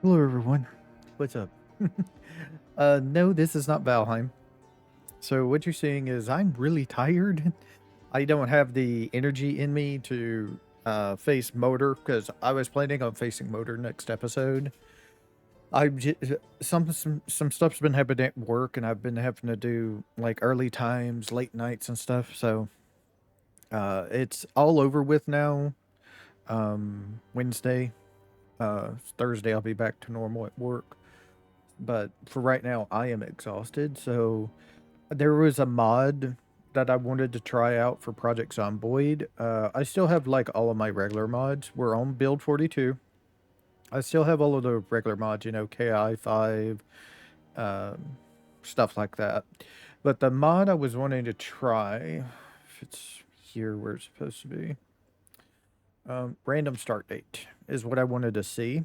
Hello, everyone. What's up? No, this is not Valheim. So what you're seeing is I'm really tired. I don't have the energy in me to face Motor because I was planning on facing Motor next episode. I've j- some stuff's been happening at work, and I've been having to do like early times, late nights, and stuff. So it's all over with now. Wednesday, Thursday, I'll be back to normal at work. But for right now, I am exhausted. So there was a mod that I wanted to try out for Project Zomboid. I still have like all of my regular mods. We're on build 42. I still have all of the regular mods, KI 5, stuff like that. But the mod I was wanting to try, if it's here where it's supposed to be, random start date is what I wanted to see.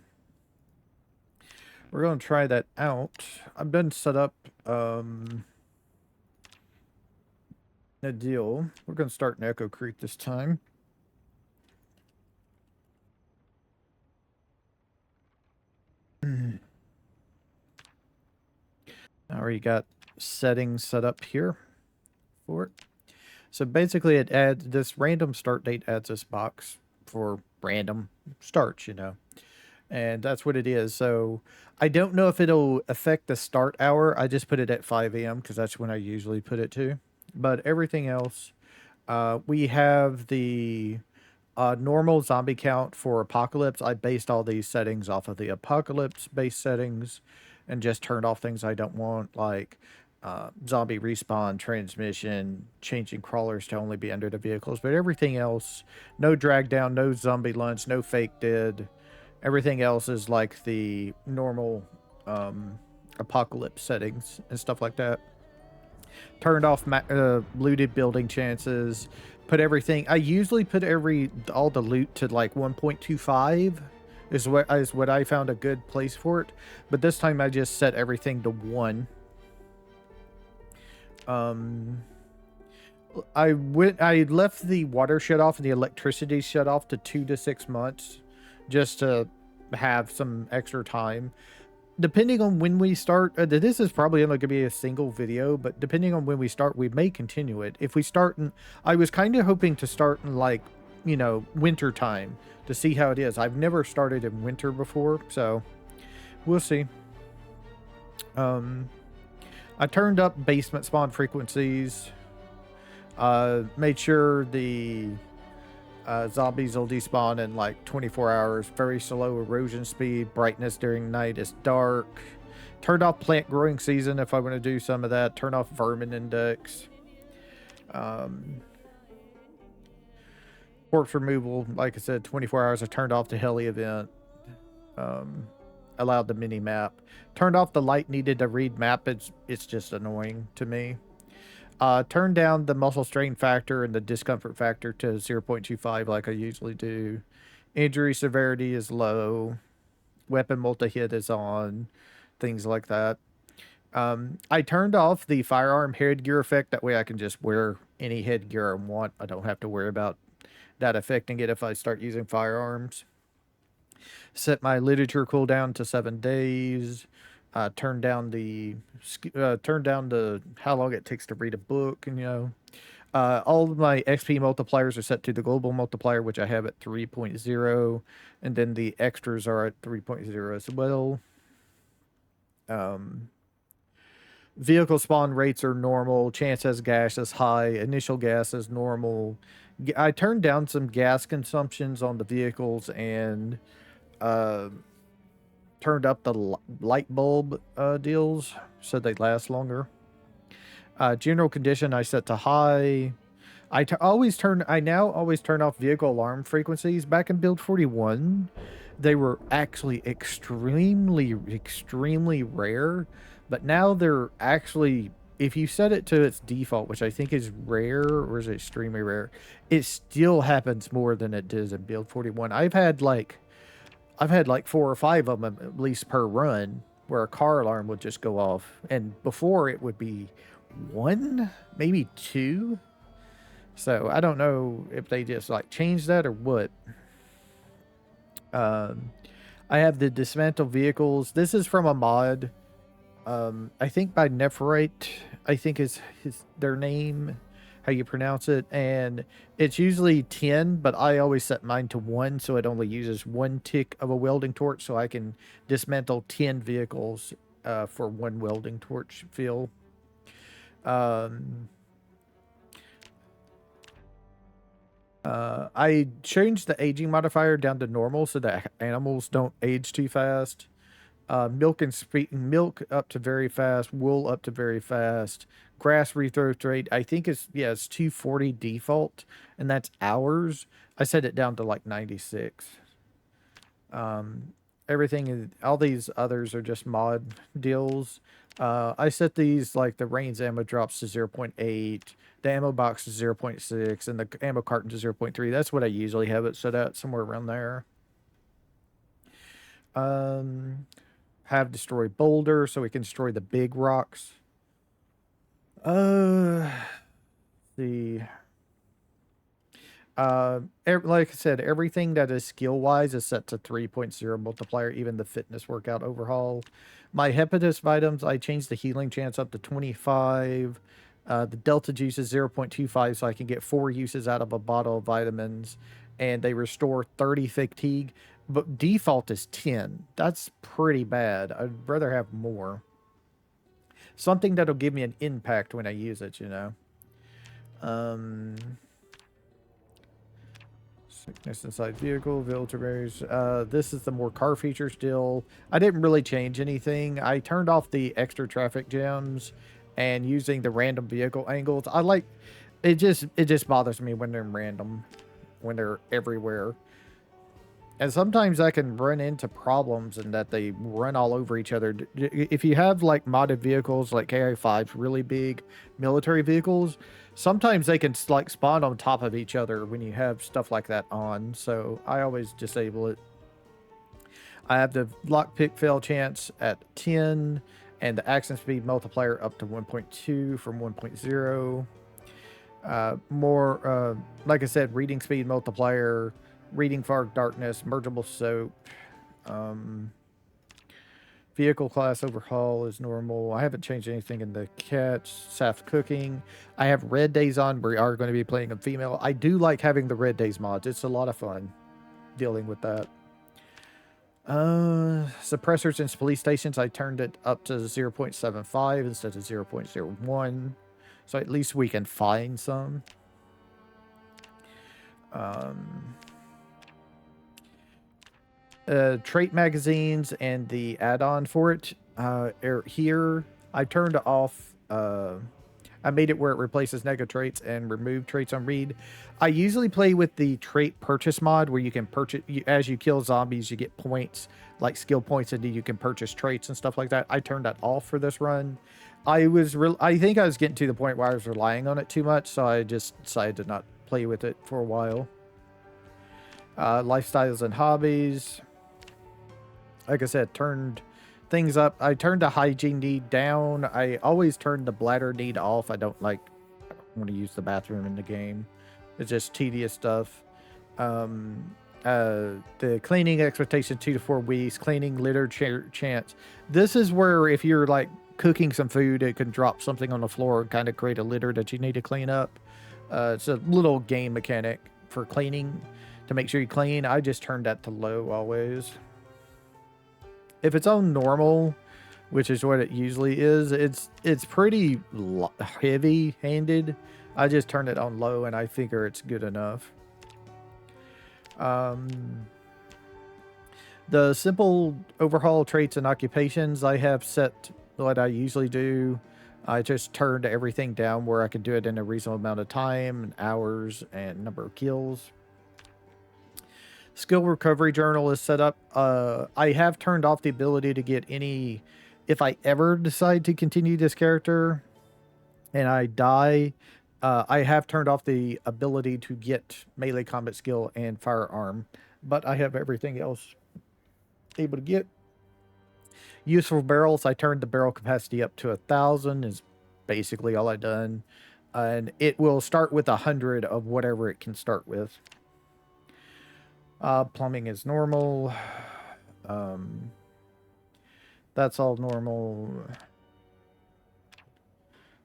We're going to try that out. I've been set up a deal. We're going to start in Echo Creek this time. I already got settings set up here for it. So basically it adds this random start date, adds this box for random starts, and that's what it is. So I don't know if it'll affect the start hour. I just put it at 5 a.m. because that's when I usually put it to. But everything else, we have the normal zombie count for Apocalypse. I based all these settings off of the Apocalypse base settings and just turned off things I don't want, like zombie respawn, transmission, changing crawlers to only be under the vehicles. But everything else, no drag down, no zombie lunch, no fake dead. Everything else is like the normal Apocalypse settings and stuff like that. Turned off looted building chances. Put everything. I usually put all the loot to like 1.25 is what I found a good place for it. But this time I just set everything to 1. I left the water shut off and the electricity shut off to 2 to 6 months just to have some extra time. Depending on when we start, this is probably only going to be a single video, but depending on when we start, we may continue it. If we start in, I was kind of hoping to start in like, winter time to see how it is. I've never started in winter before, so we'll see. I turned up basement spawn frequencies. Made sure the zombies will despawn in like 24 hours. Very slow erosion speed. Brightness during night is dark. Turned off plant growing season if I want to do some of that. Turn off vermin index. Corpse removal, like I said, 24 hours. I turned off the heli event. Allowed the mini map. Turned off the light needed to read map. It's just annoying to me. Turn down the muscle strain factor and the discomfort factor to 0.25 like I usually do. Injury severity is low. Weapon multi-hit is on. Things like that. I turned off the firearm headgear effect. That way I can just wear any headgear I want. I don't have to worry about that affecting it if I start using firearms. Set my literature cooldown to 7 days. Turn down the how long it takes to read a book, and all of my XP multipliers are set to the global multiplier, which I have at 3.0, and then the extras are at 3.0 as well. Vehicle spawn rates are normal. Chance as gas is high. Initial gas is normal. I turned down some gas consumptions on the vehicles and turned up the light bulb deals so they last longer. General condition I set to high. I now always turn off vehicle alarm frequencies. Back in build 41, they were actually extremely rare, but now they're actually, if you set it to its default, which I think is rare or is it extremely rare, it still happens more than it does in build 41. I've had like 4 or 5 of them at least per run where a car alarm would just go off, and before it would be 1, maybe 2. So I don't know if they just like changed that or what. I have the dismantle vehicles. This is from a mod. I think by Nephrite, I think is their name, how you pronounce it, and it's usually 10, but I always set mine to 1, so it only uses 1 tick of a welding torch, so I can dismantle 10 vehicles for 1 welding torch fill. Um, I changed the aging modifier down to normal so that animals don't age too fast. Milk up to very fast, wool up to very fast, grass regrowth rate. I think it's 240 default, and that's hours. I set it down to like 96. Um, all these others are just mod deals. I set these like the range ammo drops to 0.8, the ammo box to 0.6, and the ammo carton to 0.3. That's what I usually have it set at, somewhere around there. Um, have destroy boulder so we can destroy the big rocks. Uh, the like I said, everything that is skill wise is set to 3.0 multiplier, even the fitness workout overhaul. My hepatus items, I changed the healing chance up to 25. The delta juice is 0.25, so I can get 4 uses out of a bottle of vitamins, and they restore 30 fatigue. But default is 10. That's pretty bad. I'd rather have more. Something that'll give me an impact when I use it, you know. Sickness inside vehicle, filters. This is the more car feature still. I didn't really change anything. I turned off the extra traffic jams and using the random vehicle angles. I like it just bothers me when they're random, when they're everywhere. And sometimes I can run into problems in that they run all over each other. If you have like modded vehicles like KI5s, really big military vehicles, sometimes they can like spawn on top of each other when you have stuff like that on. So I always disable it. I have the lockpick fail chance at 10 and the action speed multiplier up to 1.2 from 1.0. Like I said, reading speed multiplier, reading fog darkness, mergeable soap, vehicle class overhaul is normal. I haven't changed anything in the catch, soft cooking. I have red days on. We are going to be playing a female. I do like having the red days mods. It's a lot of fun dealing with that. Suppressors in police stations, I turned it up to 0.75 instead of 0.01. So at least we can find some. Trait magazines and the add-on for it are here. I turned off. I made it where it replaces negative traits and remove traits on read. I usually play with the trait purchase mod where you can purchase as you kill zombies, you get points like skill points, and you can purchase traits and stuff like that. I turned that off for this run. I think I was getting to the point where I was relying on it too much, so I just decided to not play with it for a while. Lifestyles and hobbies. Like I said, turned things up. I turned the hygiene need down. I always turn the bladder need off. I don't want to use the bathroom in the game. It's just tedious stuff. The cleaning expectation 2 to 4 weeks. Cleaning litter chance. This is where if you're like cooking some food, it can drop something on the floor and kind of create a litter that you need to clean up. It's a little game mechanic for cleaning to make sure you clean. I just turned that to low always. If it's on normal, which is what it usually is, it's pretty heavy-handed. I just turned it on low, and I figure it's good enough. The simple overhaul traits and occupations, I have set what I usually do. I just turned everything down where I can do it in a reasonable amount of time, and hours, and number of kills. Skill recovery journal is set up. I have turned off the ability to get any, if I ever decide to continue this character and I die, I have turned off the ability to get melee combat skill and firearm, but I have everything else able to get. Useful barrels, I turned the barrel capacity up to 1,000 is basically all I've done. And it will start with 100 of whatever it can start with. Plumbing is normal. Um, that's all normal.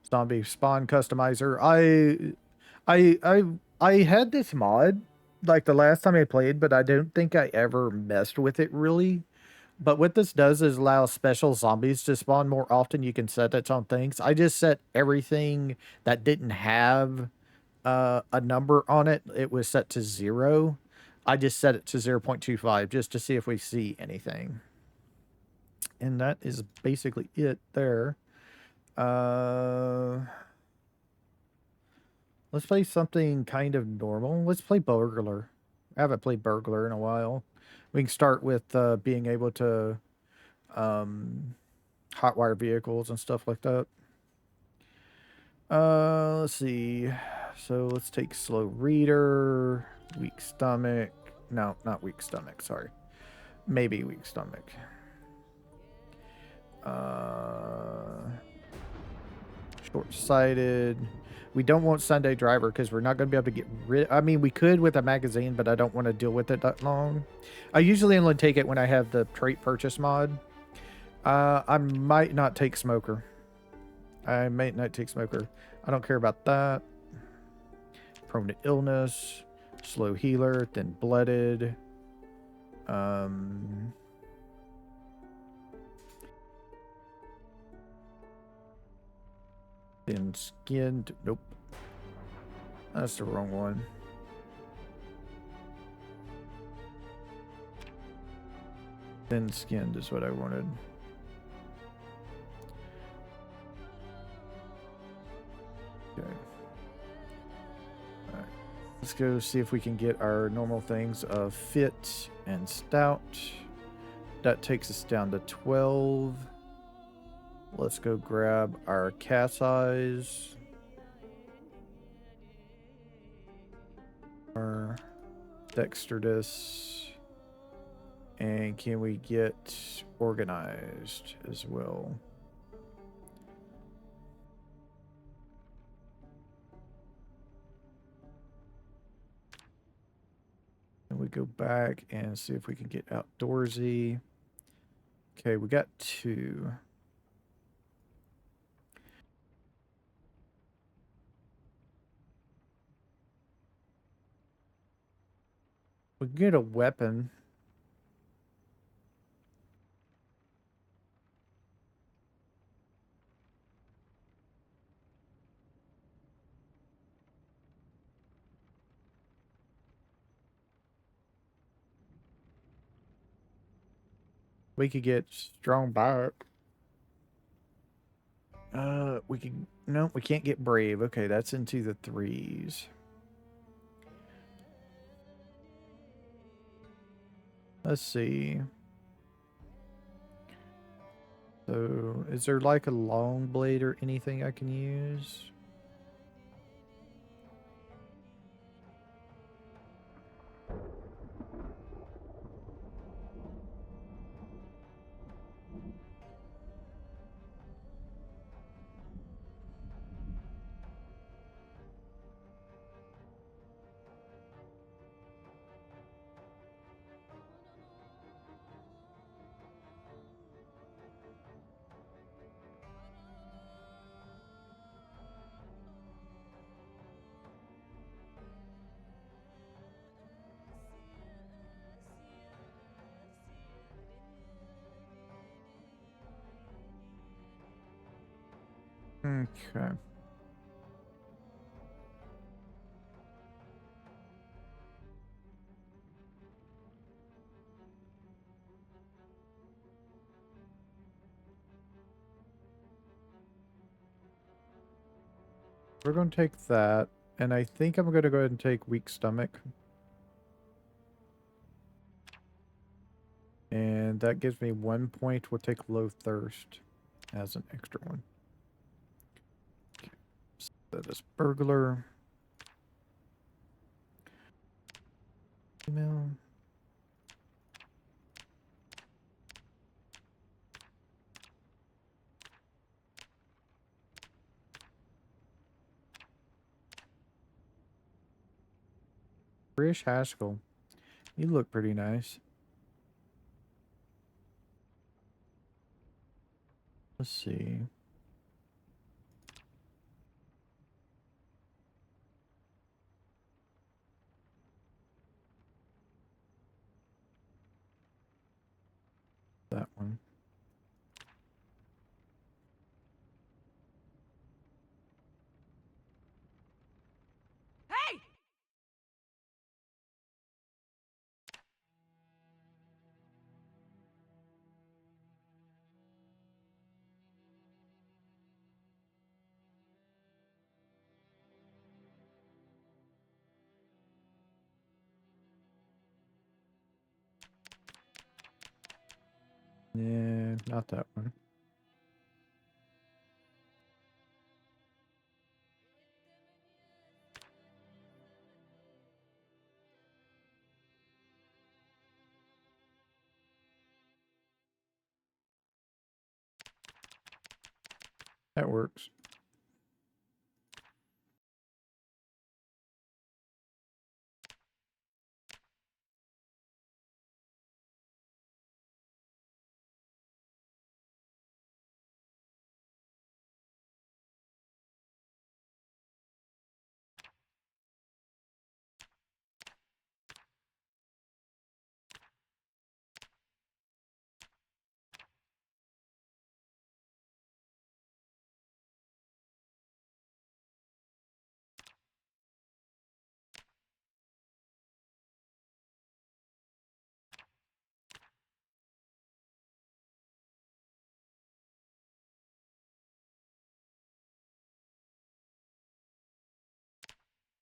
Zombie spawn customizer. I had this mod like the last time I played, but I don't think I ever messed with it really. But what this does is allow special zombies to spawn more often. You can set its own things. I just set everything that didn't have a number on it. It was set to 0. I just set it to 0.25 just to see if we see anything. And that is basically it there. Uh, let's play something kind of normal. Let's play Burglar. I haven't played Burglar in a while. We can start with being able to um, hotwire vehicles and stuff like that. Let's see. So let's take slow reader, weak stomach. No, not weak stomach. Sorry, maybe weak stomach. Short-sighted. We don't want Sunday driver because we're not going to be able to get rid. I mean, we could with a magazine, but I don't want to deal with it that long. I usually only take it when I have the trait purchase mod. I might not take smoker. I might not take smoker. I don't care about that. Prone to illness, slow healer, thin blooded. Thin skinned. Nope. That's the wrong one. Thin skinned is what I wanted. Okay. All right. Let's go see if we can get our normal things of fit and stout. That takes us down to 12. Let's go grab our cat's eyes. Our dexterous. And can we get organized as well? And we go back and see if we can get outdoorsy. Okay, we got 2. We can get a weapon. We could get strong bite. We can, no, we can't get brave. Okay, that's into the 3s. Let's see. So, is there like a long blade or anything I can use? Okay. We're going to take that. And I think I'm going to go ahead and take weak stomach. And that gives me 1 point. We'll take low thirst as an extra one. Okay. So that is burglar. Email. British Haskell. You look pretty nice. Let's see. That one. Hey! Yeah, not that one. That works.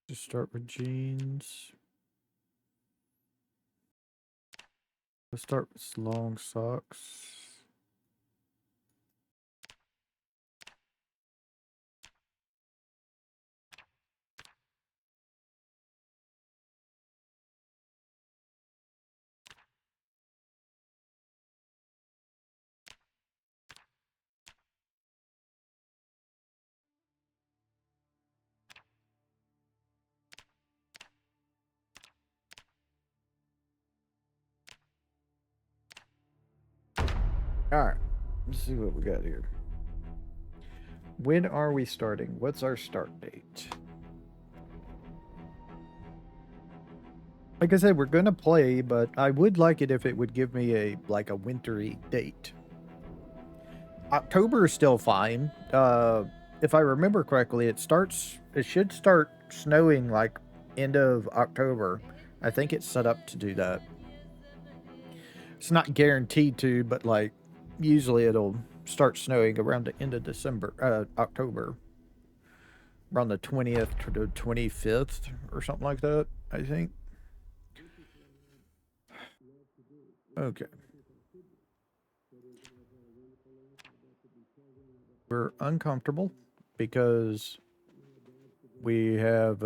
Just start with jeans. Let's start with long socks. Alright, let's see what we got here. When are we starting? What's our start date? Like I said, we're gonna play, but I would like it if it would give me a wintry date. October is still fine. If I remember correctly, it should start snowing like end of October. I think it's set up to do that. It's not guaranteed to, but like usually it'll start snowing around the end of October, around the 20th to the 25th or something like that, I think. Okay. We're uncomfortable because we have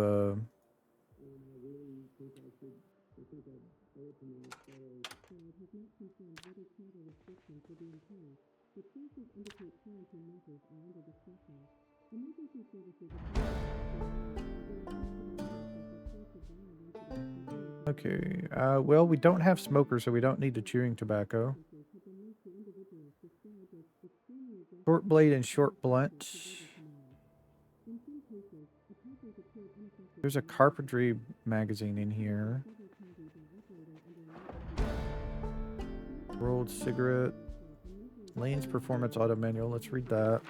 okay. Well, we don't have smokers, so we don't need the chewing tobacco. Short blade and short blunt. There's a carpentry magazine in here. Rolled cigarette. Lane's performance auto manual. Let's read that.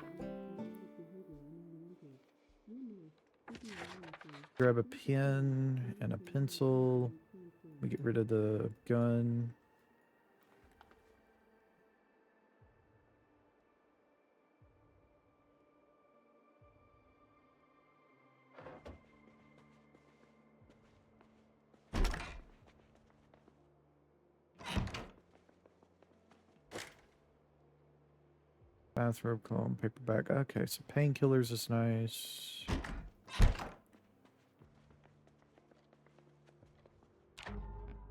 Grab a pen and a pencil. We get rid of the gun. Bathrobe, cologne, paperback. Okay, so painkillers is nice.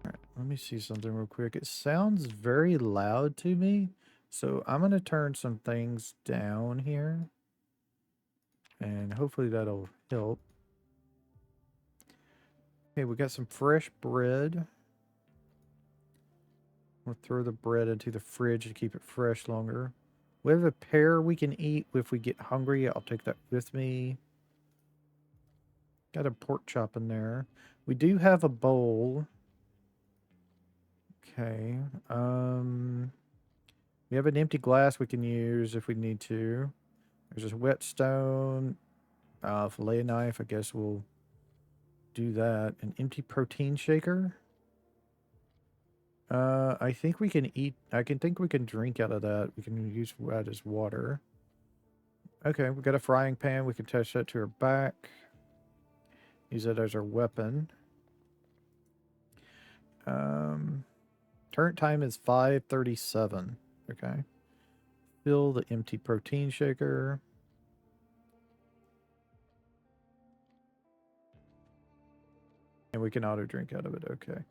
Alright, let me see something real quick. It sounds very loud to me, so I'm going to turn some things down here. And hopefully that'll help. Okay, we got some fresh bread. We'll throw the bread into the fridge to keep it fresh longer. We have a pear we can eat if we get hungry. I'll take that with me. Got a pork chop in there. We do have a bowl. Okay. We have an empty glass we can use if we need to. There's this whetstone. Fillet knife. I guess we'll do that. An empty protein shaker. I think we can eat. I can think we can drink out of that. We can use that as water. Okay, we got a frying pan. We can attach that to our back. Use it as our weapon. Turn time is 5:37. Okay. Fill the empty protein shaker. And we can auto drink out of it. Okay.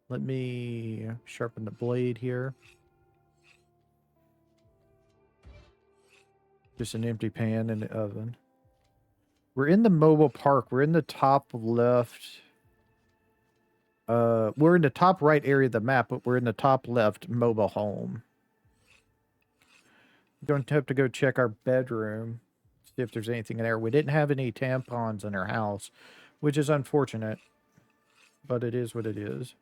Let me sharpen the blade here. Just an empty pan in the oven. We're in the mobile park. We're in the top left. We're in the top right area of the map, but we're in the top left mobile home. Don't have to go check our bedroom, see if there's anything in there. We didn't have any tampons in our house, which is unfortunate, but it is what it is.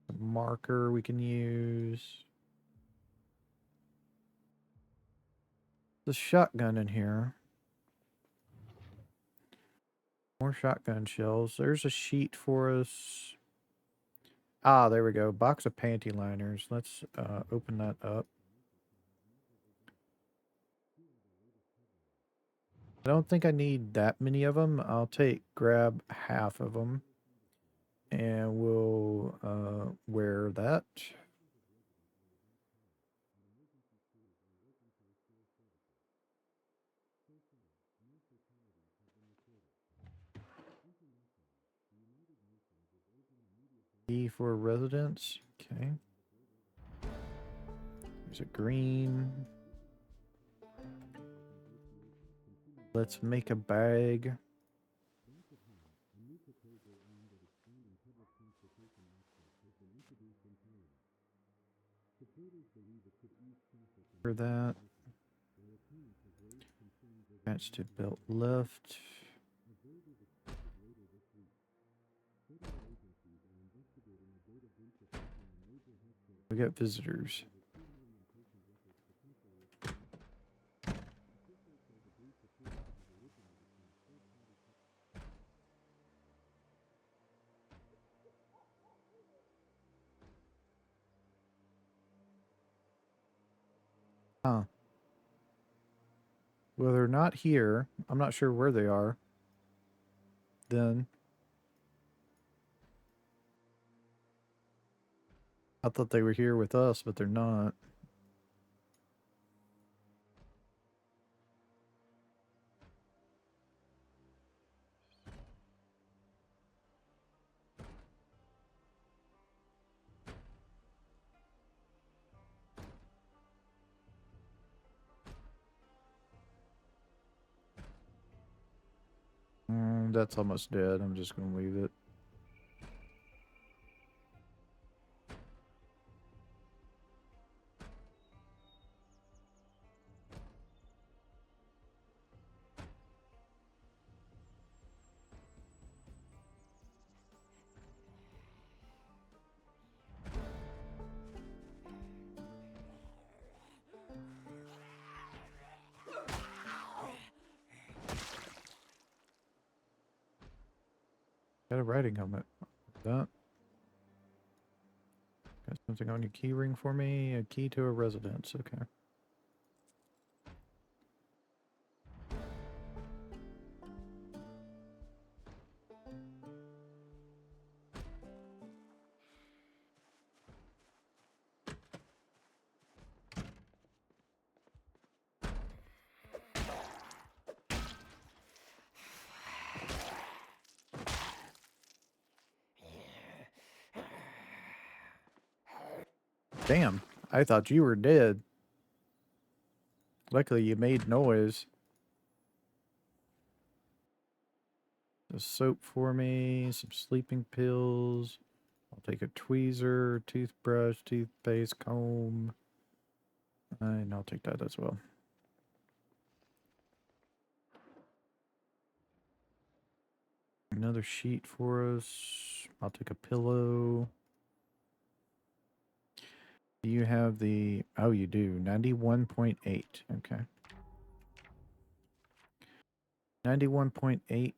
A marker we can use. The shotgun in here. More shotgun shells. There's a sheet for us. Ah, there we go. Box of panty liners. Let's open that up. I don't think I need that many of them. I'll grab half of them. And we'll wear that. E for residence. Okay. There's a green. Let's make a bag. For that. Attach to belt left. We got visitors. Huh. Well, they're not here. I'm not sure where they are. Then. I thought they were here with us, but they're not. That's almost dead. I'm just going to leave it. Got a riding helmet. That. Got something on your key ring for me. A key to a residence. Okay. Damn, I thought you were dead. Luckily, you made noise. The soap for me, some sleeping pills. I'll take a tweezer, toothbrush, toothpaste, comb. And I'll take that as well. Another sheet for us. I'll take a pillow. Do you have the... Oh, you do. 91.8. Okay. 91.8.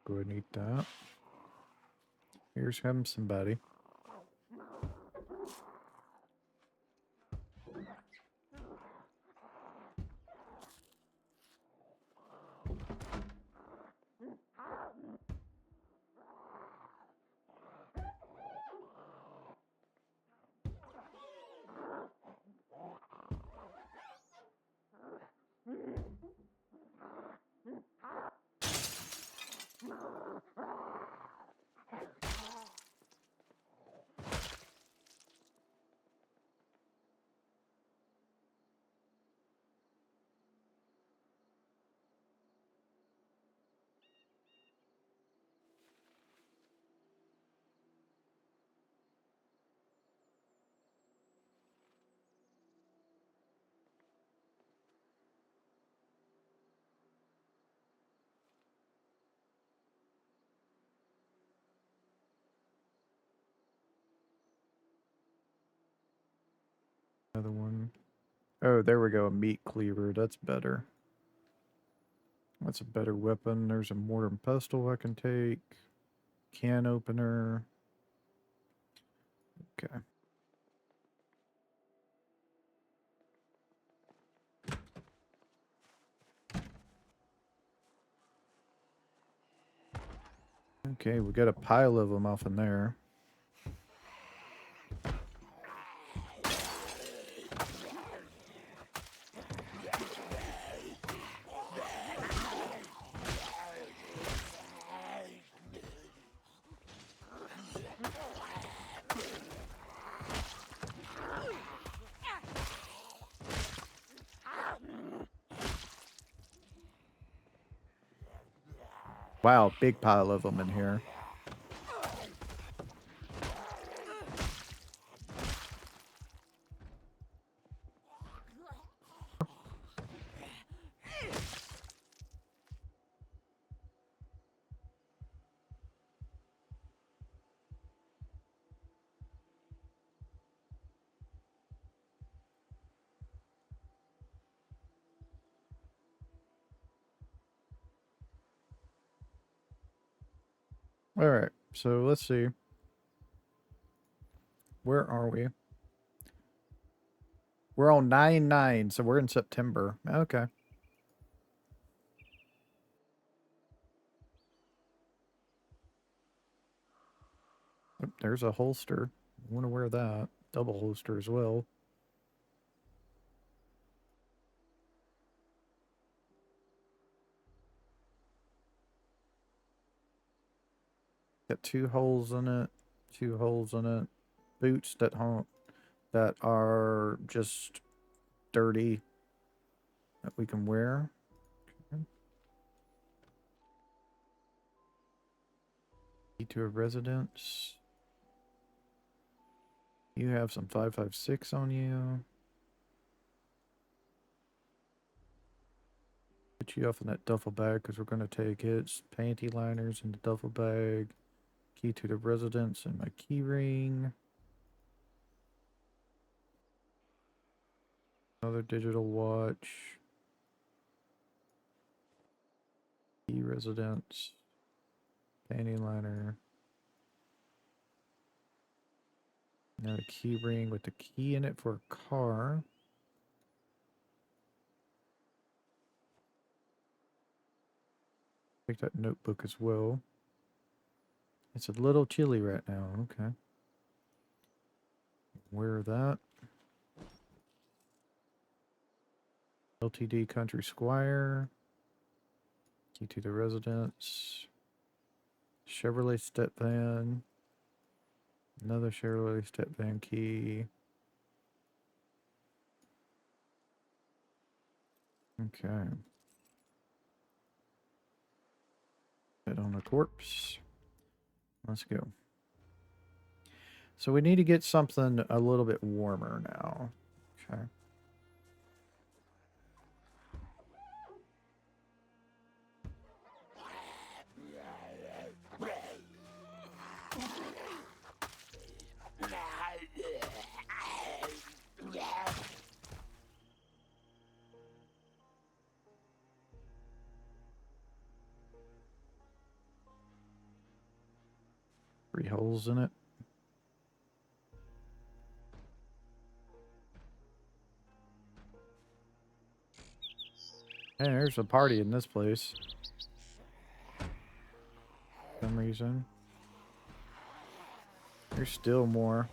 Go ahead and eat that. Here's having somebody. Another one. Oh, there we go. A meat cleaver. That's better. That's a better weapon. There's a mortar and pestle I can take. Can opener. Okay. Okay, we got a pile of them off in there. Wow, big pile of them in here. All right, so let's see. Where are we? We're on 9/9, so we're in September. Okay. Oop, there's a holster. I want to wear that. Double holster as well. Got 2 holes in it. 2 holes in it. Boots that are just dirty that we can wear. Okay. Key to a residence. You have some 5.56 on you. Put you off in that duffel bag because we're going to take it. Panty liners in the duffel bag. Key to the residence and my key ring. Another digital watch. Key residence. Panty liner. Another key ring with the key in it for a car. Take that notebook as well. It's a little chilly right now. Okay. Wear that. LTD Country Squire. Key to the residence. Chevrolet step van. Another Chevrolet step van key. Okay. Head on a corpse. Let's go. So we need to get something a little bit warmer now. Okay. Three holes in it. Hey, there's a party in this place. For some reason. There's still more.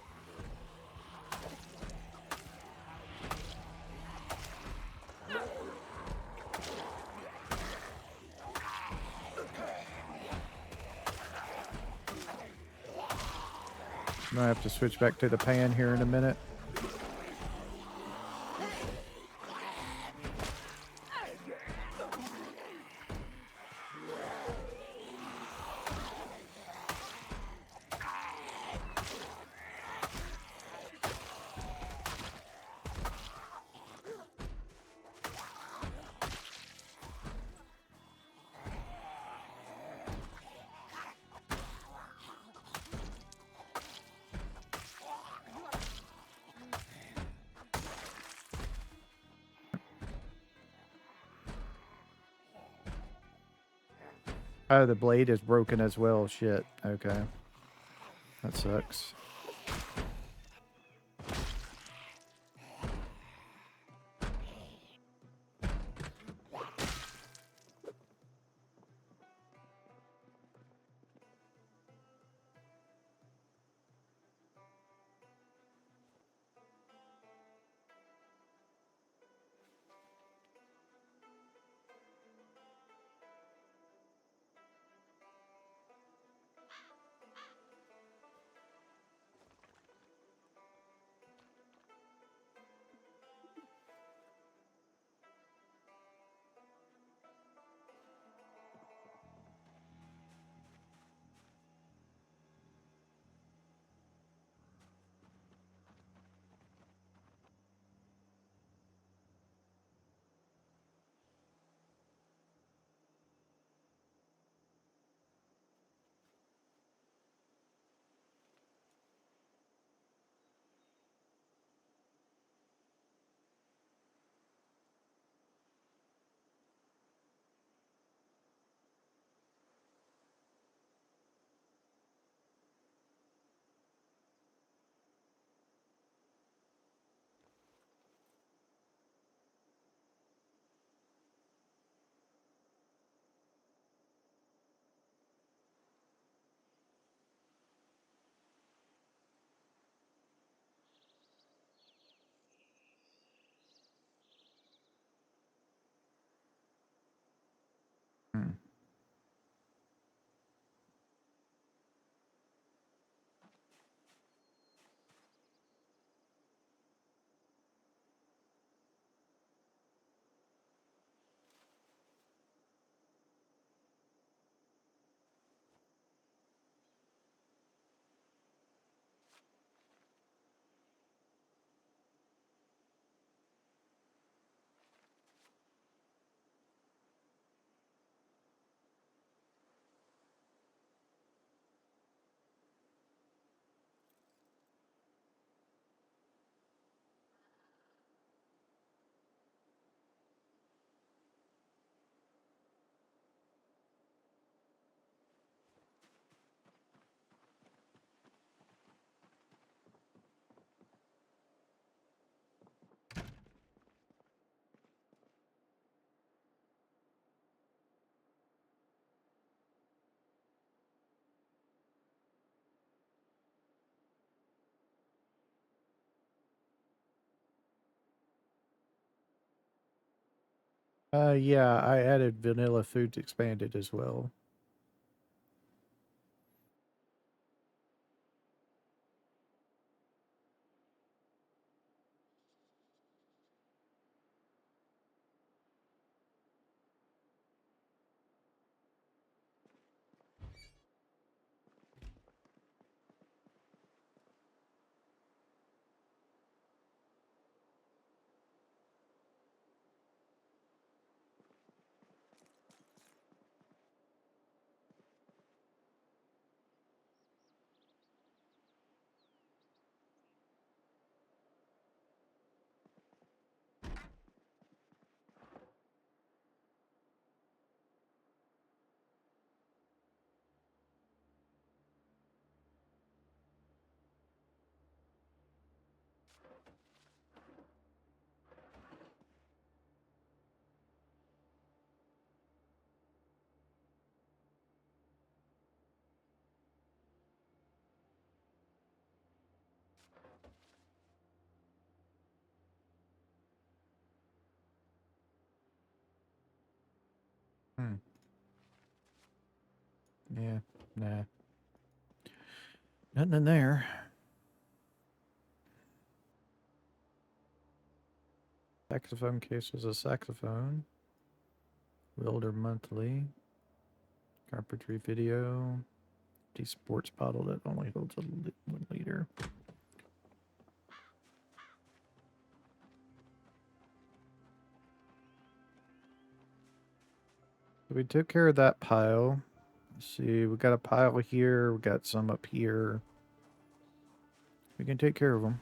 I'm gonna have to switch back to the pan here in a minute. Oh, the blade is broken as well. Shit. Okay. That sucks. Yeah, I added vanilla foods expanded as well. Hmm. Yeah, nah. Nothing in there. Saxophone case is a saxophone. Wilder Monthly. Carpentry video. The sports bottle that only holds 1 liter. We took care of that pile. Let's see, we got a pile here. We got some up here. We can take care of them.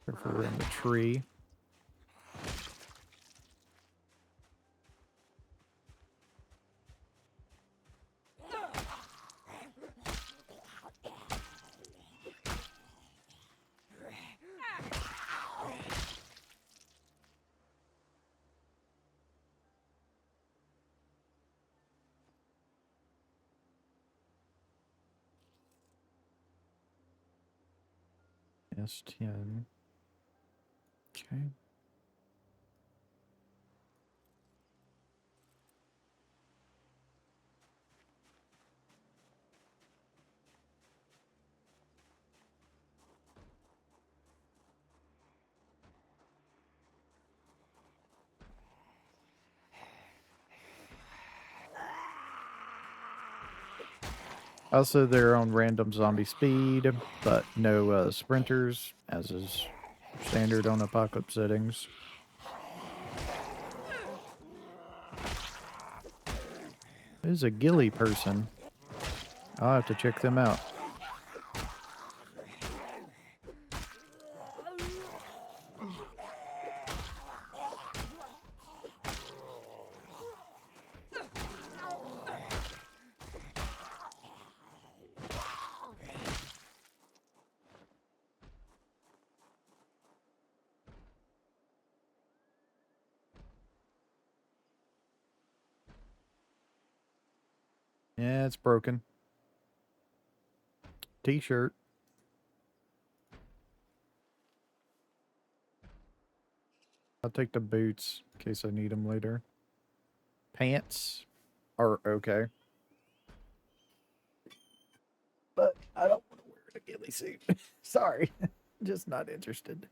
If we're in the tree. S10. Okay. Also, they're on random zombie speed, but no sprinters, as is standard on apocalypse settings. There's a ghillie person. I'll have to check them out. Yeah, it's broken. T-shirt. I'll take the boots in case I need them later. Pants are okay. But I don't want to wear a ghillie suit. Sorry. Just not interested.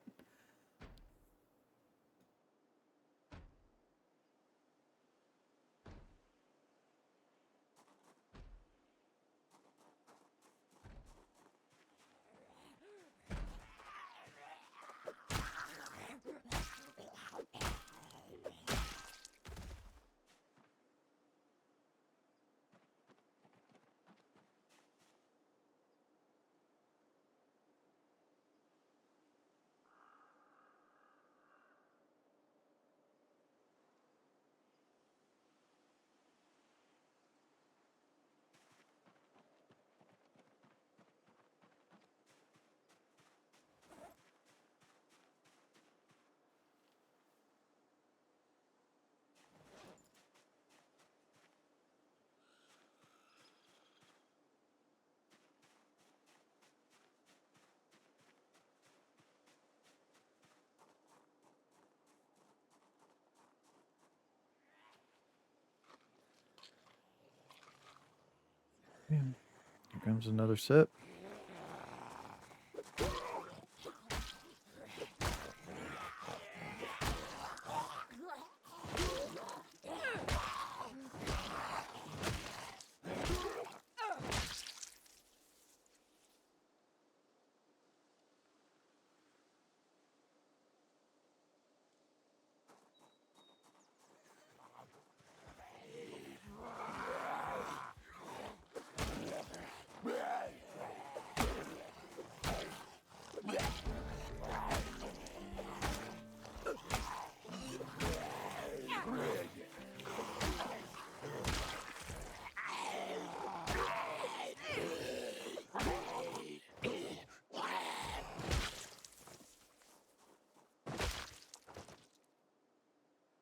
Yeah. Here comes another set.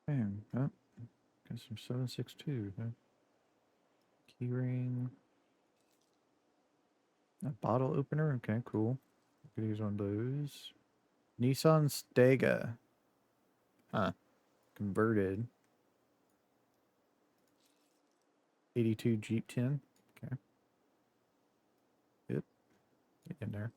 Bam. Oh, got some 762. Huh? Keyring. A bottle opener. Okay, cool. Could use one of those. Nissan Stega. Huh. Converted. 82 Jeep 10. Okay. Yep. Get in there.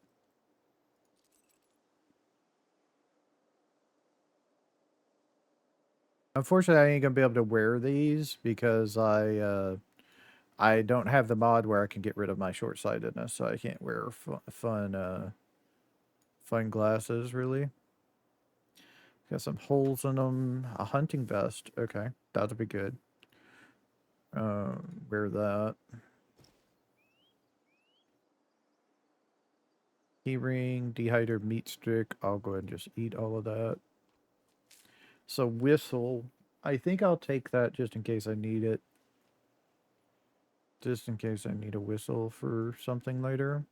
Unfortunately, I ain't gonna be able to wear these because I don't have the mod where I can get rid of my short-sightedness, so I can't wear fun glasses really. Got some holes in them. A hunting vest. Okay, that'll be good. Wear that. Keyring, dehydrated meat stick. I'll go ahead and just eat all of that. So whistle. I think I'll take that just in case I need it. Just in case I need a whistle for something later.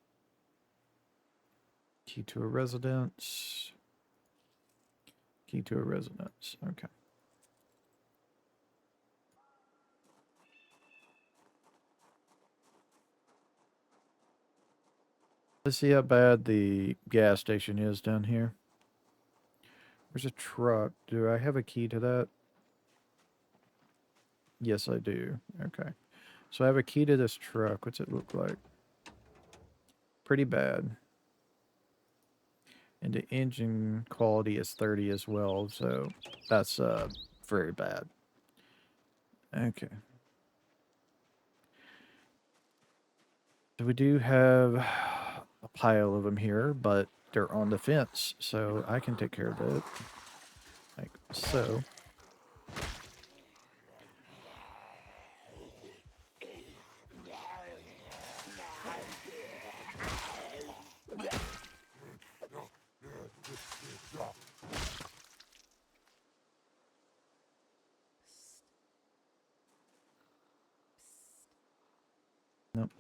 Key to a residence. Key to a residence. Okay. Let's see how bad the gas station is down here. There's a truck. Do I have a key to that? Yes, I do. Okay. So I have a key to this truck. What's it look like? Pretty bad. And the engine quality is 30 as well, so that's very bad. Okay. So we do have a pile of them here, but they're on the fence, so I can take care of it. Like so. Nope.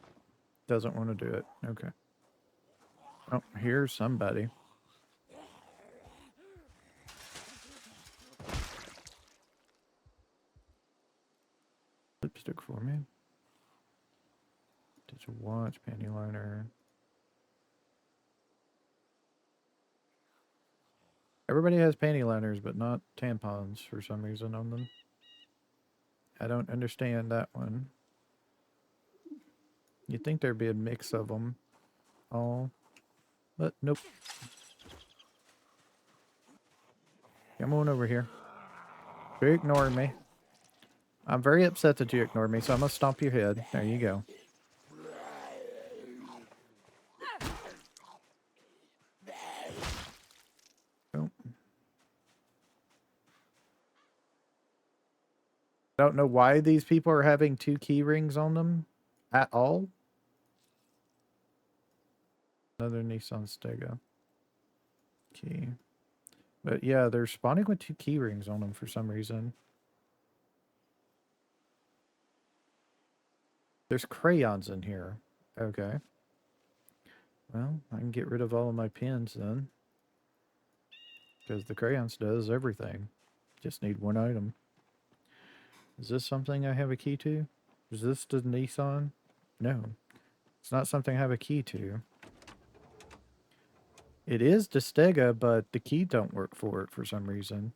Doesn't want to do it. Okay. Oh, here's somebody. Lipstick for me. Digital watch, panty liner. Everybody has panty liners, but not tampons for some reason on them. I don't understand that one. You'd think there'd be a mix of them all, but nope. Come on over here. You're ignoring me. I'm very upset that you ignored me, so I'm gonna stomp your head. There you go. Oh. I don't know why these people are having 2 key rings on them at all. Another Nissan Stega. Key. But yeah, they're spawning with 2 key rings on them for some reason. There's crayons in here. Okay. Well, I can get rid of all of my pens then. Because the crayons does everything. Just need one item. Is this something I have a key to? Is this the Nissan? No. It's not something I have a key to. It is the Stega, but the key don't work for it for some reason.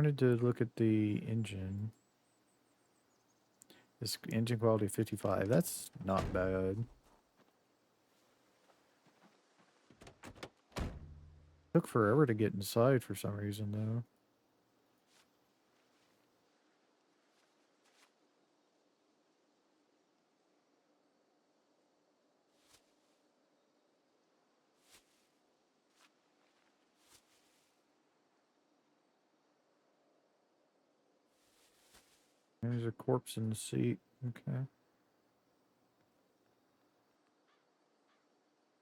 wanted to look at the engine. This engine quality 55. That's not bad. Took forever to get inside for some reason, though. There's a corpse in the seat. Okay.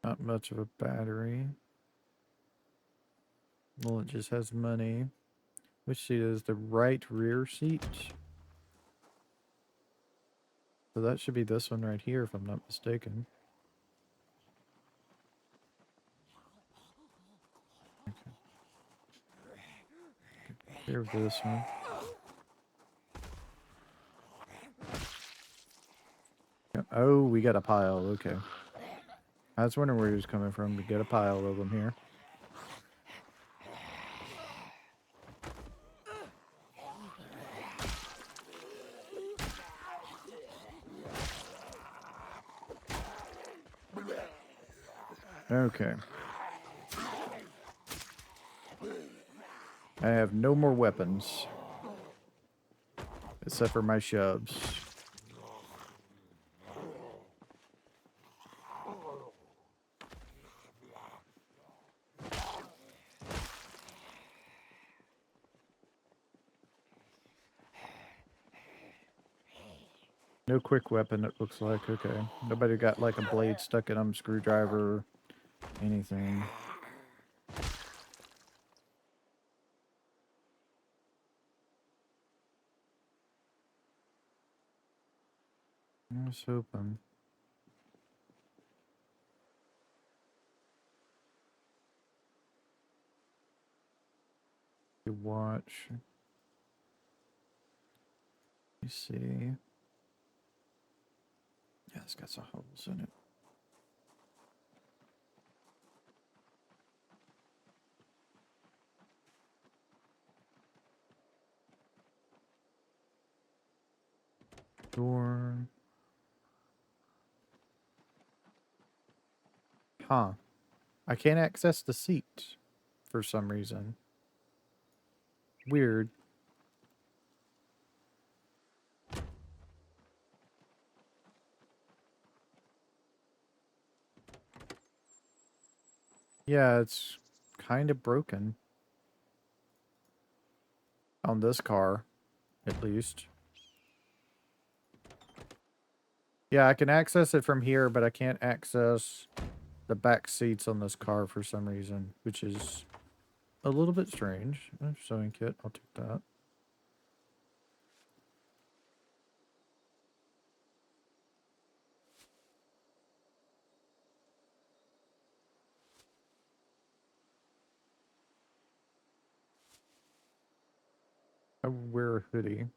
Not much of a battery. Well, it just has money. Which seat is the right rear seat? So that should be this one right here, if I'm not mistaken. Okay. Here with this one. Oh, we got a pile. Okay. I was wondering where he was coming from. We got a pile of them here. Okay. I have no more weapons. Except for my shoves. No quick weapon, it looks like. Okay. Nobody got like a blade stuck in them, screwdriver, anything. I was hoping. You watch. You see. Yeah, it's got some holes in it. Door. Huh. I can't access the seat for some reason. Weird. Yeah, it's kind of broken. On this car, at least. Yeah, I can access it from here, but I can't access the back seats on this car for some reason, which is a little bit strange. Sewing kit, I'll take that. I wear a hoodie.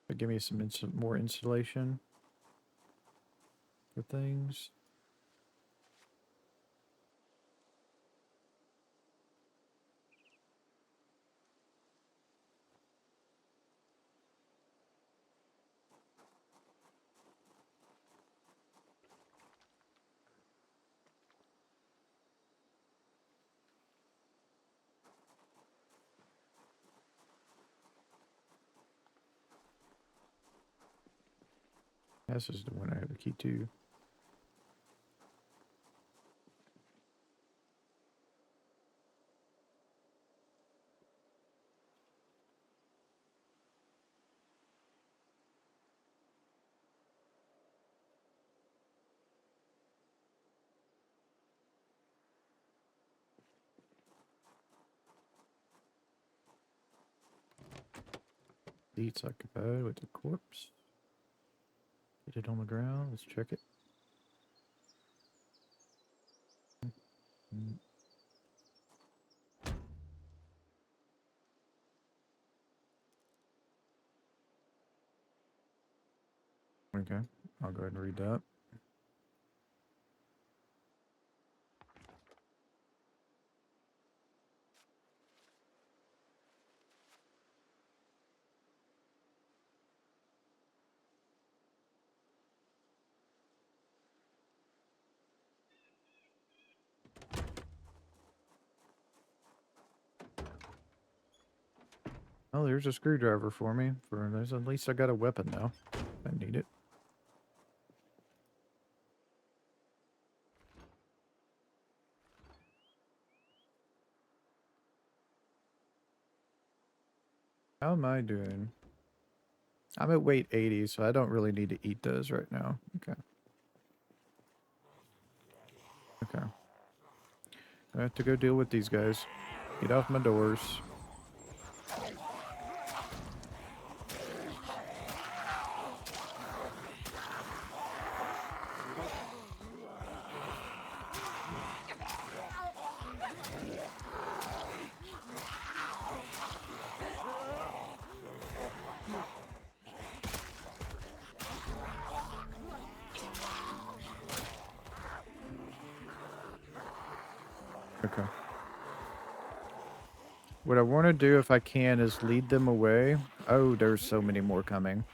But give me some more insulation for things. This is the one I have the key to. Seats occupied with the corpse. Get it on the ground. Let's check it. Okay, I'll go ahead and read that. Oh, there's a screwdriver for me. There's at least I got a weapon now. I need it. How am I doing? I'm at weight 80, so I don't really need to eat those right now. Okay. Okay. I have to go deal with these guys. Get off my doors. Okay. What I want to do, if I can, is lead them away. Oh, there's so many more coming.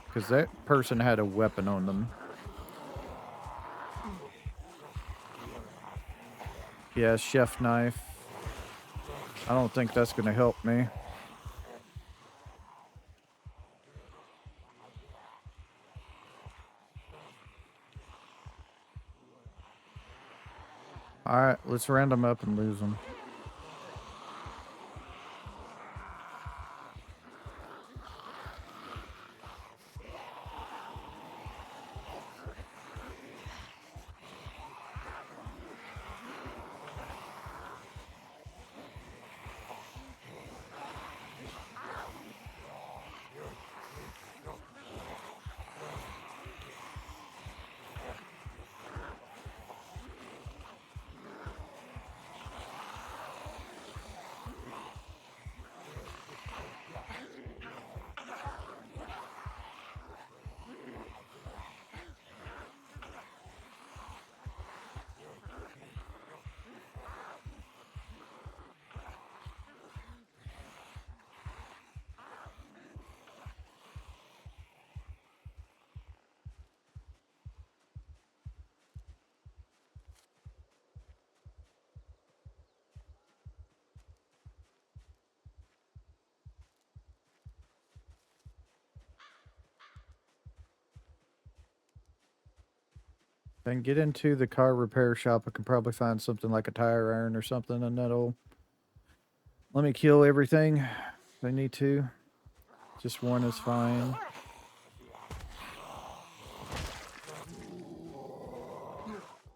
Because that person had a weapon on them. Yeah, chef knife. I don't think that's going to help me. Alright, let's round them up and lose them. Then get into the car repair shop. I can probably find something like a tire iron or something, and that'll let me kill everything if I need to. Just one is fine.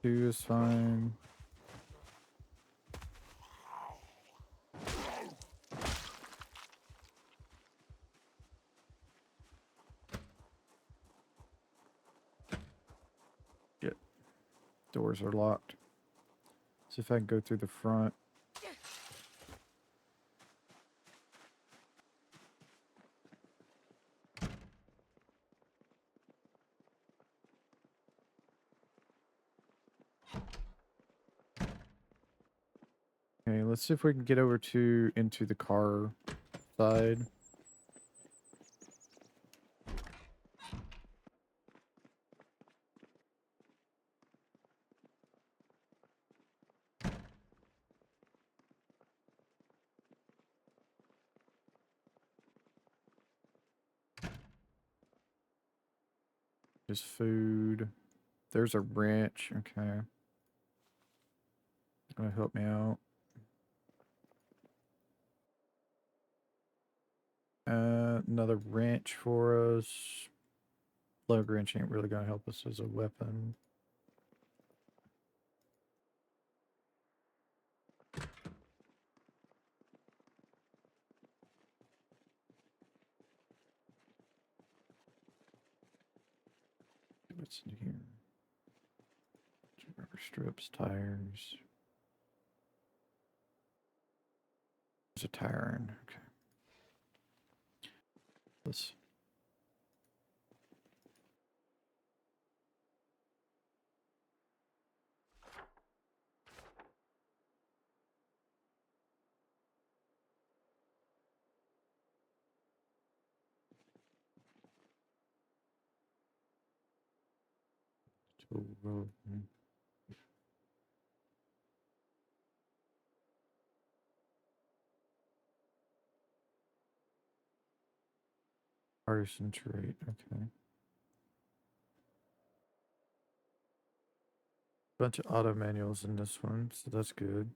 Two is fine. Shit. Doors are locked. See if I can go through the front. Okay, let's see if we can get over to into the car side. There's food. There's a wrench. Okay. Gonna help me out. Another wrench for us. Plug wrench ain't really gonna help us as a weapon. What's in here? Rubber strips, tires. There's a tire iron. Okay. Let's. Artisan trait, okay. Bunch of auto manuals in this one, so that's good.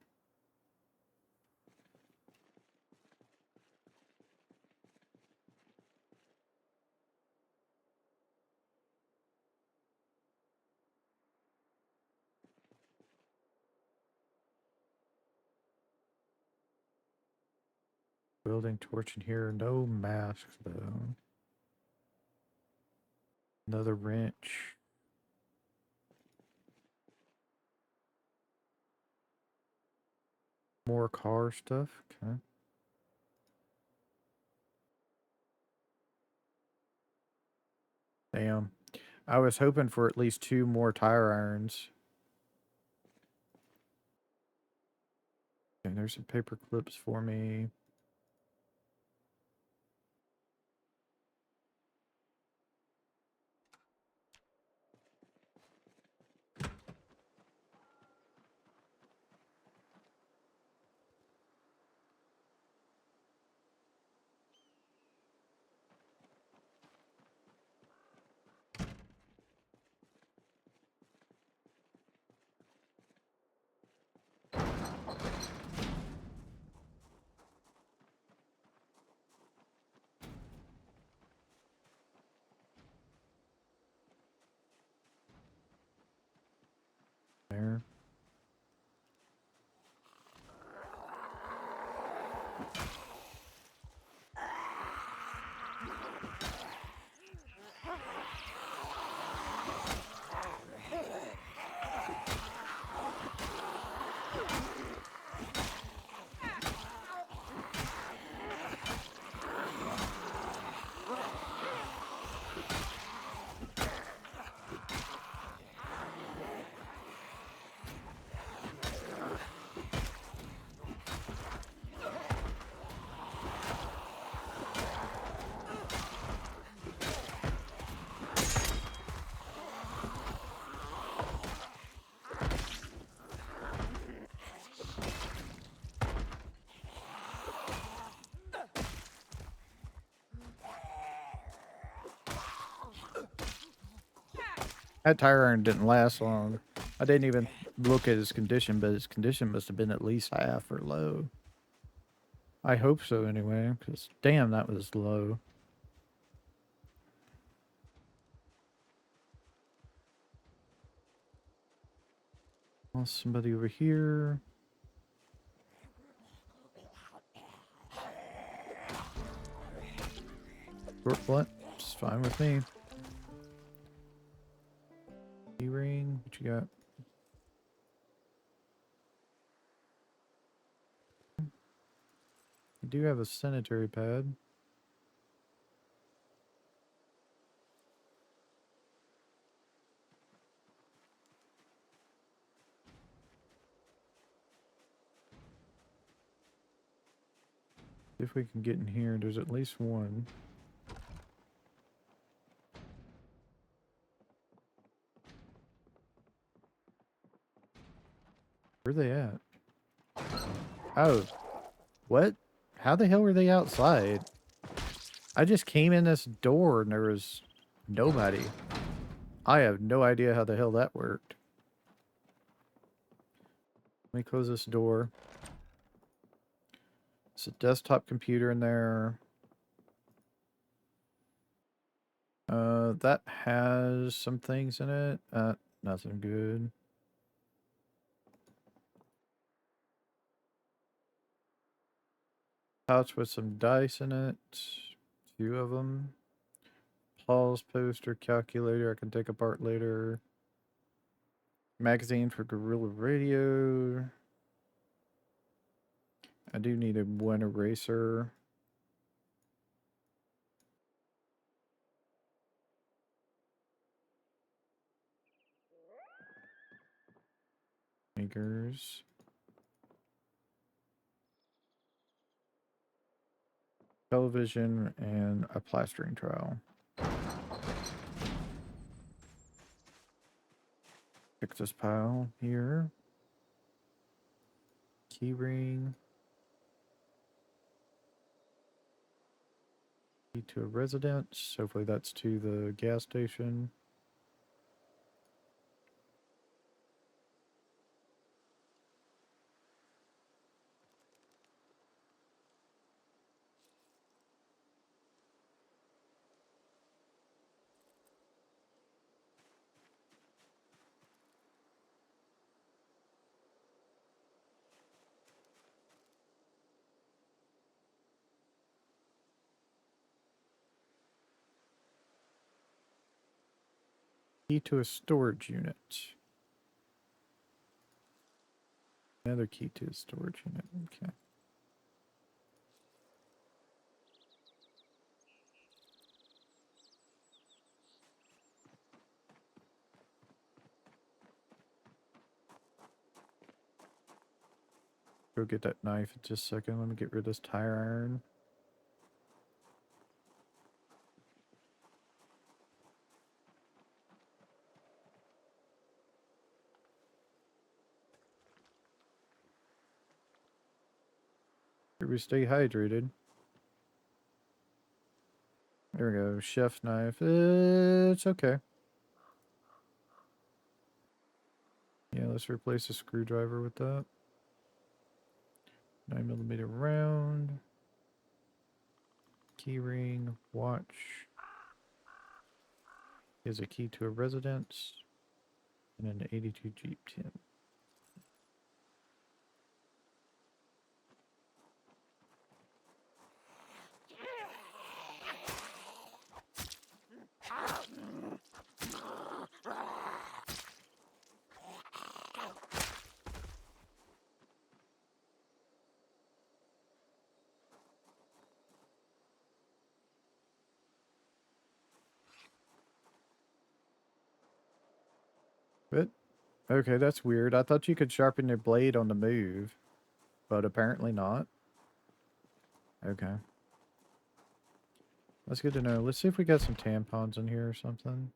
Building torch in here, no masks though. Another wrench. More car stuff, okay. Damn. I was hoping for at least 2 more tire irons. Okay, there's some paper clips for me. There. That tire iron didn't last long. I didn't even look at his condition, but his condition must have been at least half or low. I hope so anyway, because damn, that was low. Oh, somebody over here. Short blunt. It's fine with me. E-ring. What you got? You do have a sanitary pad. If we can get in here, there's at least one. Where are they at? Oh, what? How the hell were they outside? I just came in this door and there was nobody. I have no idea how the hell that worked. Let me close this door. It's a desktop computer in there. That has some things in it. Nothing good. Pouch with some dice in it. 2 of them. Pause poster, calculator I can take apart later. Magazine for Gorilla Radio. I do need a one eraser. Makers. Television and a plastering trowel. Pick this pile here. Keyring. Key to a residence. Hopefully that's to the gas station. Key to a storage unit. Another key to a storage unit. Okay. Go get that knife in just a second. Let me get rid of this tire iron. Here we stay hydrated. There we go. Chef knife. It's okay. Yeah, let's replace the screwdriver with that. 9mm round. Keyring. Watch. Is a key to a residence. And an 82 Jeep 10. But, okay, that's weird. I thought you could sharpen your blade on the move, but apparently not. Okay. That's good to know. Let's see if we got some tampons in here or something.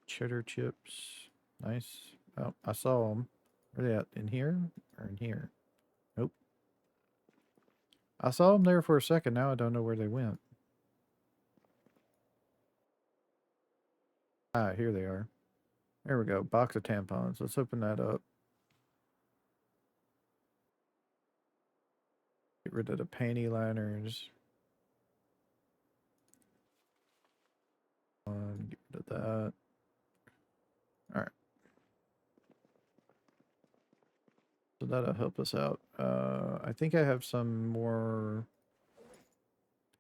Cheddar chips. Nice. Oh, I saw them. Where are they at? In here? Or in here? Nope. I saw them there for a second. Now I don't know where they went. Ah, here they are. There we go. Box of tampons. Let's open that up. Get rid of the panty liners. Get rid of that. Alright. So that'll help us out. I think I have some more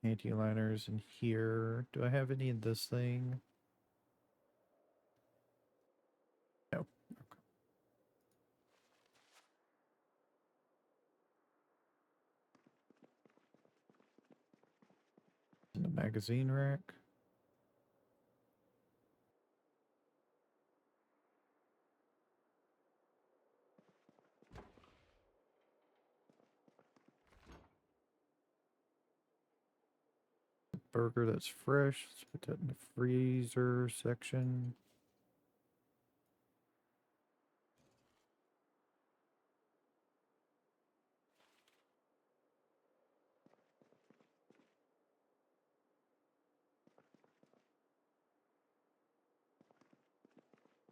panty liners in here. Do I have any in this thing? No. Okay. In the magazine rack. Burger that's fresh. Let's put that in the freezer section.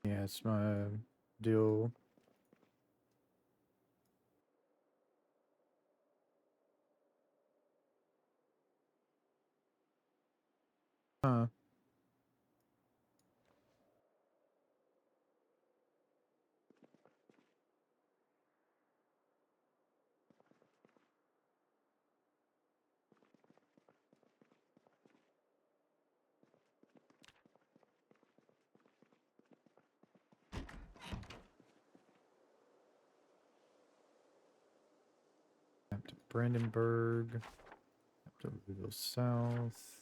Yeah, it's my deal. Huh. Up to Brandenburg. Up to Louisville South.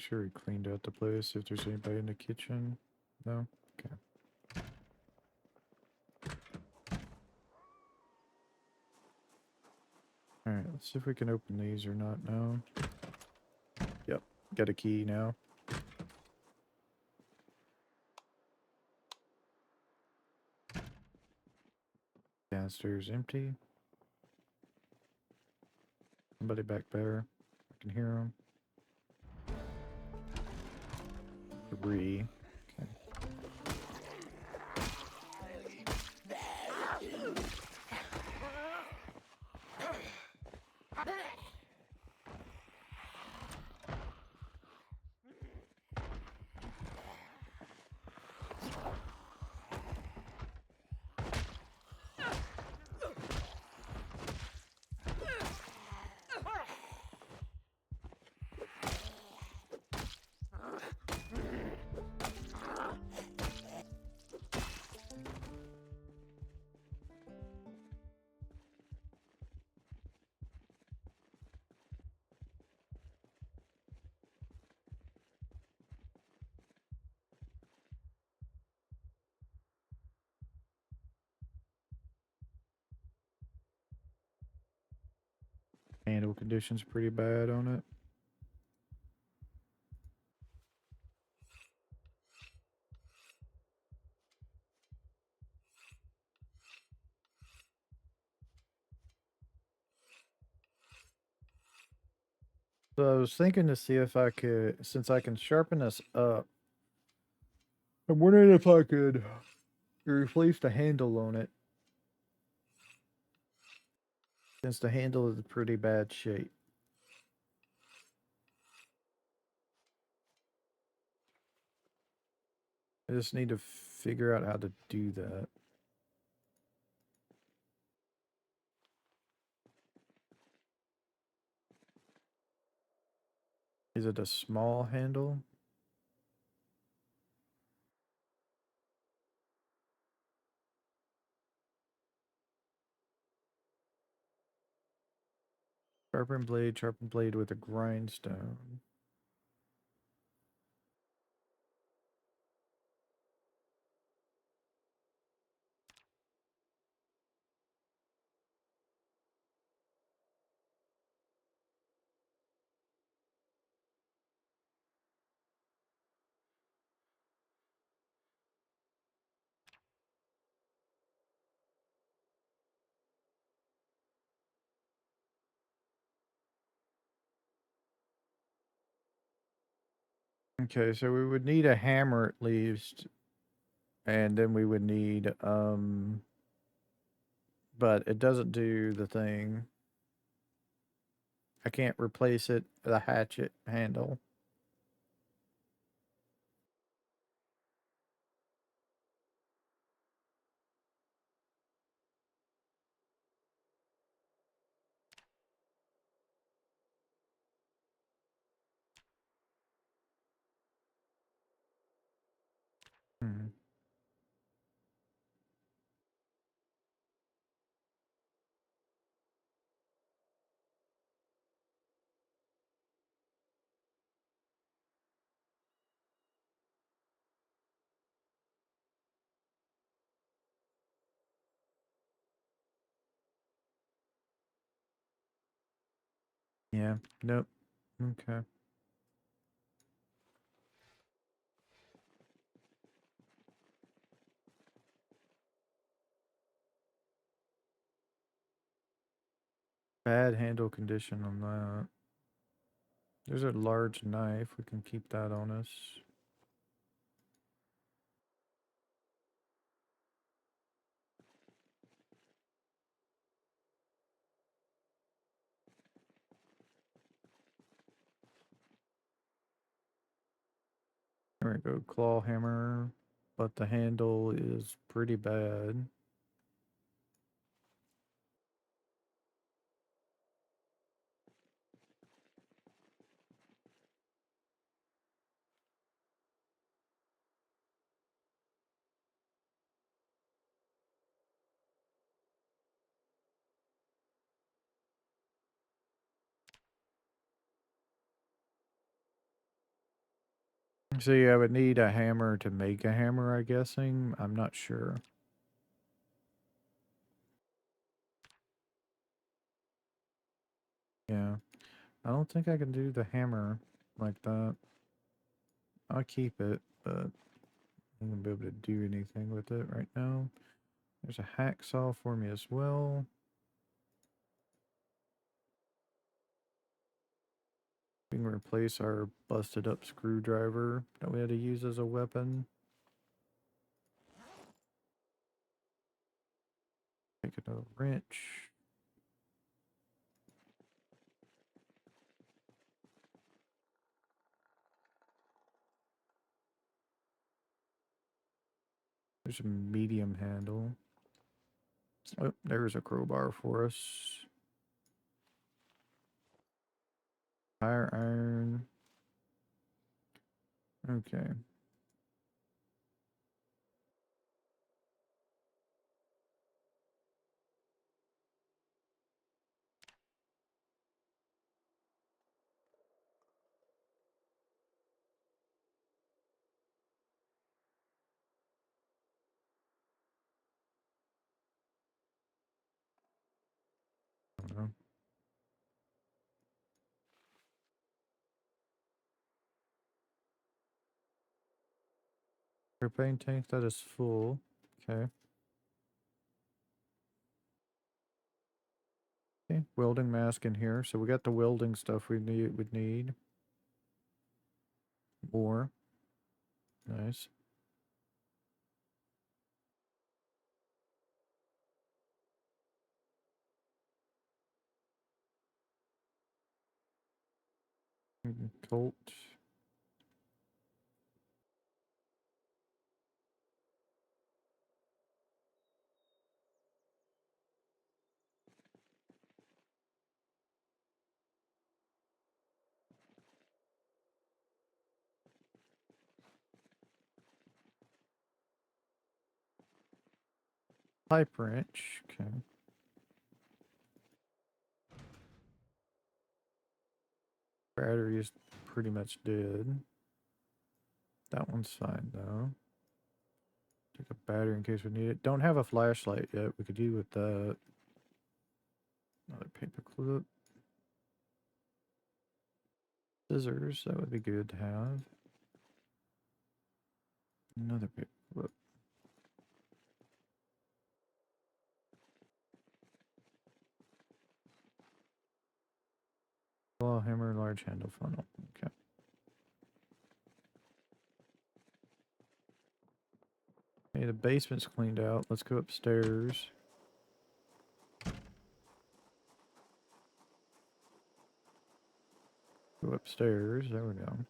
Sure, he cleaned out the place. If there's anybody in the kitchen. No? Okay. Alright, let's see if we can open these or not now. Yep, got a key now. Downstairs empty. Somebody back there. I can hear them. 3. Okay. Handle condition's pretty bad on it. So I was thinking to see if I could, since I can sharpen this up, I'm wondering if I could replace the handle on it. Since the handle is in pretty bad shape. I just need to figure out how to do that. Is it a small handle? Sharpen blade with a grindstone. Okay, so we would need a hammer at least, and then we would need, but it doesn't do the thing. I can't replace it with a hatchet handle. Hmm. Yeah, nope. Okay. Bad handle condition on that. There's a large knife. We can keep that on us. There we go. Claw hammer. But the handle is pretty bad. So yeah, I would need a hammer to make a hammer, I'm guessing. I'm not sure. Yeah. I don't think I can do the hammer like that. I'll keep it, but I'm gonna be able to do anything with it right now. There's a hacksaw for me as well. We can replace our busted up screwdriver that we had to use as a weapon. Take another wrench. There's a medium handle. Oh, there's a crowbar for us. Tire iron. Okay. I don't know. Propane tank that is full. Okay. Okay. Welding mask in here. So we got the welding stuff we need. More. Nice. Colt. Pipe wrench. Okay. Battery is pretty much dead. That one's fine though. Take a battery in case we need it. Don't have a flashlight yet. We could do with that. Another paper clip. Scissors. That would be good to have. Another paper clip. Claw hammer, large handle funnel. Okay. Hey, the basement's cleaned out. Let's go upstairs. Go upstairs. There we go.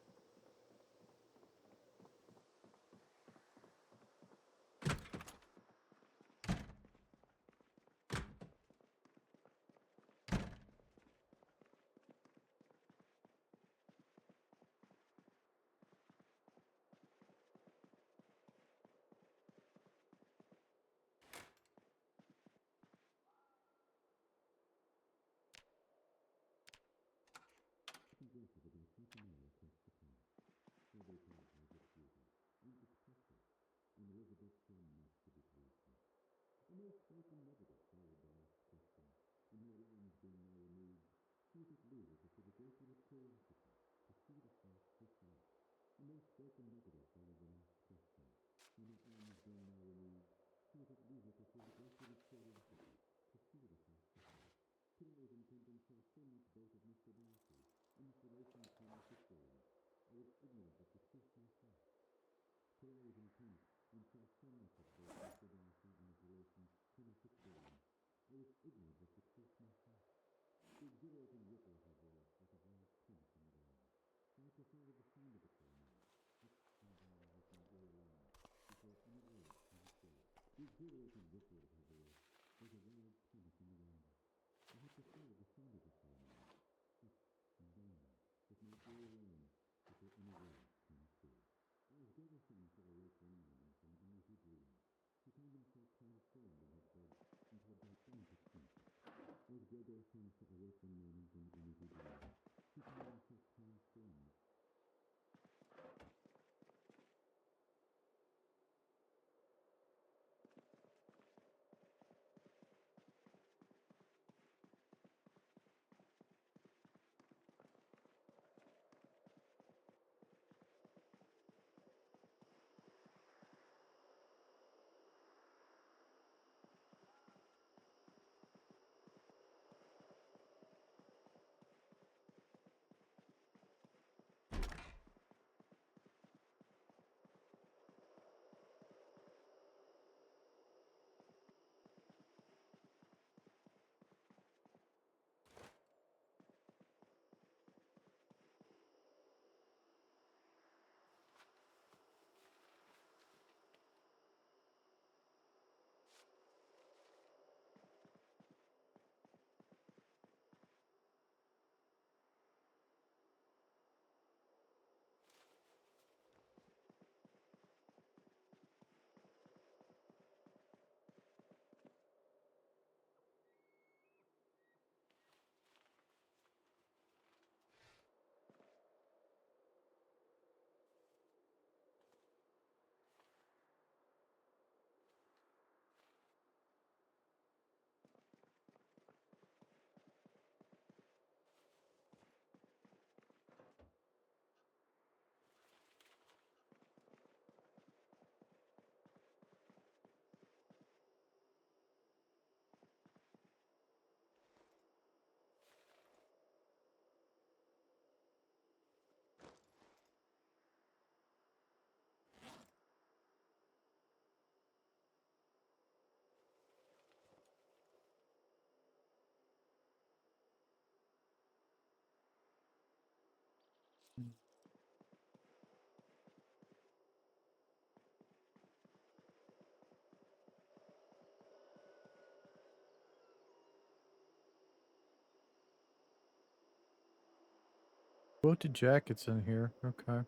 Quilted jackets in here. Okay.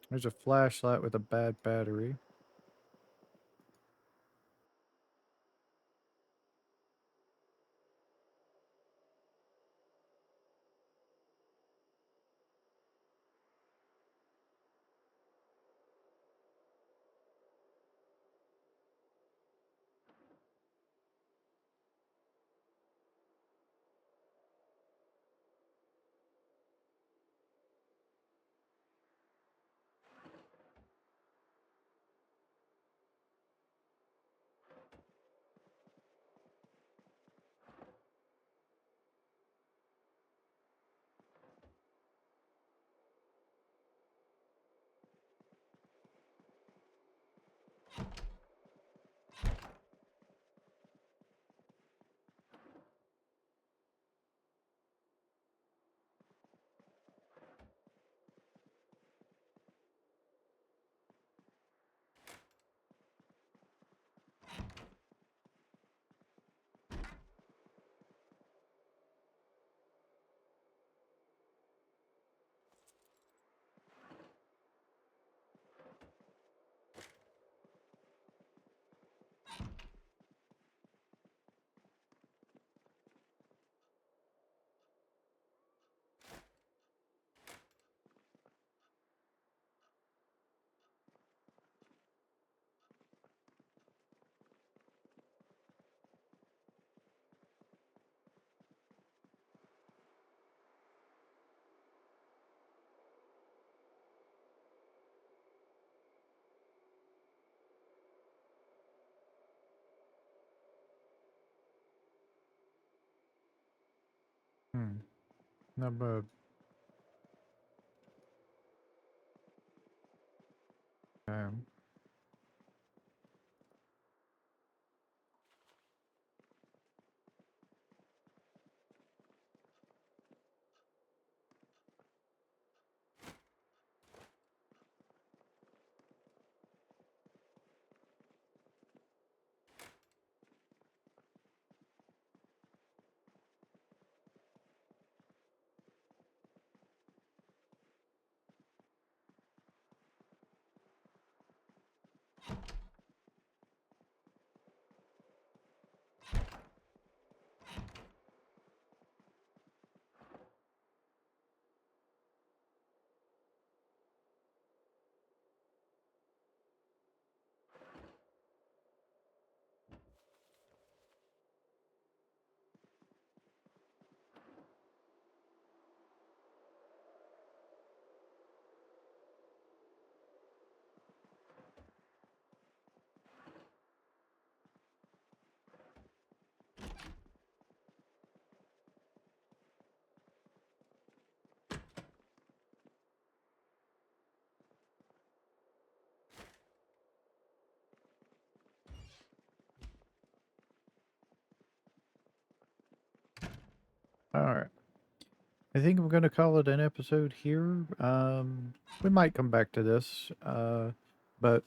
There's a flashlight with a bad battery. Hmm. Not bad. Okay. All right. I think I'm going to call it an episode here. We might come back to this, but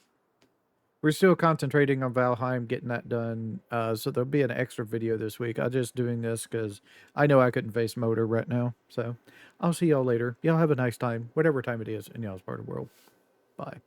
we're still concentrating on Valheim, getting that done. So there'll be an extra video this week. I'm just doing this because I know I couldn't face Motor right now. So I'll see y'all later. Y'all have a nice time, whatever time it is in y'all's part of the world. Bye.